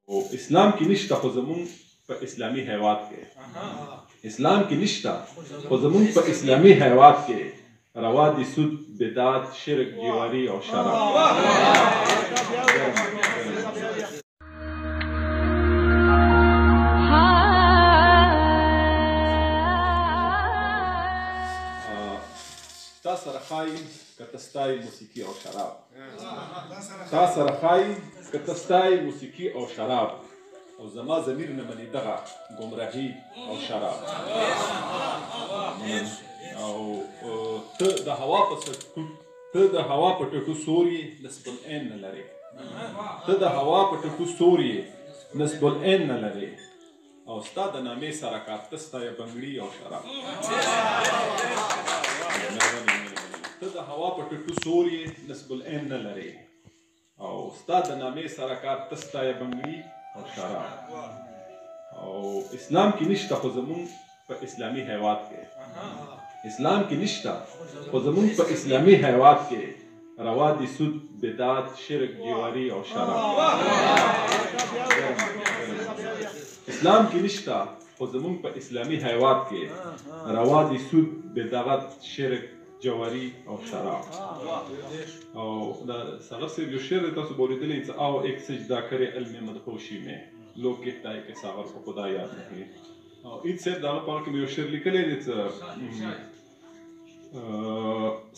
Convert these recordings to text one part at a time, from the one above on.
اسلام کې نشته خو زمونږ په اسلامي هیواد کې اسلام کې نشته خو زمونږ په اسلامي هیواد کې روا دي سود بدعت شرک جواری او شراب تا سره ښایي که ته ستایي موسیقي او شراب تا سره ښایي که ته ستایي موسیقي او شراب او زما ضمیر نه مني دغه ګمراهي او شراب او ته د هوا په ټکو سور یې نسب العین نه لرې ته د هوا په ټکو سور یې نسب العین نه لرې او ستا د نامې سره کار ته ستایه بنګړي او شراب ته د هوا په ټکو سور یې نسب العین نه لرې او ستا د نامې سره کار ته ستایه بنګړي او شراب او اسلام کې نشته خو زمونږ په اسلامي هیواد کې اسلام کې نشته خو زمونږ په اسلامي هیواد کې روا دي سود بدعت شرک جواری او شراب اسلام کې نشته خو زمونږ په اسلامي هیواد کې روا دي سود بدعت شرک جواری او شراب او دا صغر سے جو شعر تاسو بولیدلی او ایک سجدہ کرے علم مدهوشی میں لوگ کہتا ہے کہ صغر کو خدا یاد نہیں او ایت سے دا پاک میں یو شعر لیکلی دی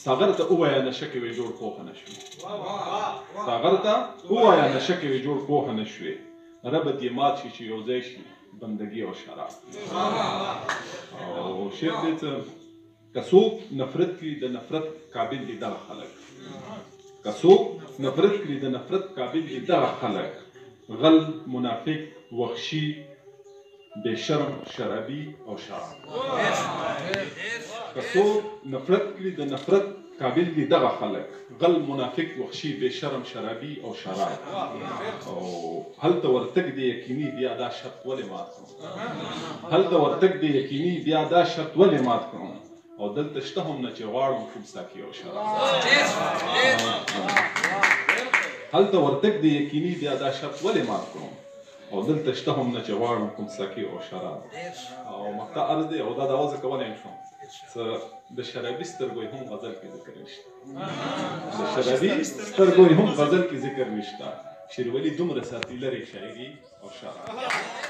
صغر ته ووایا نشه کې وی جوړ پوهه نشوي صغر ته ووایا نشه کې وی جوړ پوهه نشوي رب دې مات شي چې یو ځای شي بندګي او شراب او شعر دې که څوک نفرت کړي د نفرت قابل دي دغه خلک که څوک نفرت کړي د نفرت قابل دي دغه خلک غل منافق وحشي بے شرم شرابي او شراب که څوک نفرت کړي د نفرت قابل دي دغه خلک غل منافق وحشي بے شرم شرابي او شراب او هلته ورتګ دی یقیني بیا دا شرط ولې مات کړو هلته ورتګ دی یقیني بیا دا شرط ولې مات کړو او دلته شته هم نه چې غواړم کوم ساقي او شراب هلته ورتګ دی یقیني بیا دا شرط ولې مات کړم او دلته شته هم نه چې غواړم کوم ساقي او شراب او مقطع عرض دی او دا د وضع کولی شم د شرابي سترګو هم غزل کې ذکر نشته د شرابي سترګو هم غزل کې ذکر نشته شیرولي دومره ساتي لرې شاعري او شراب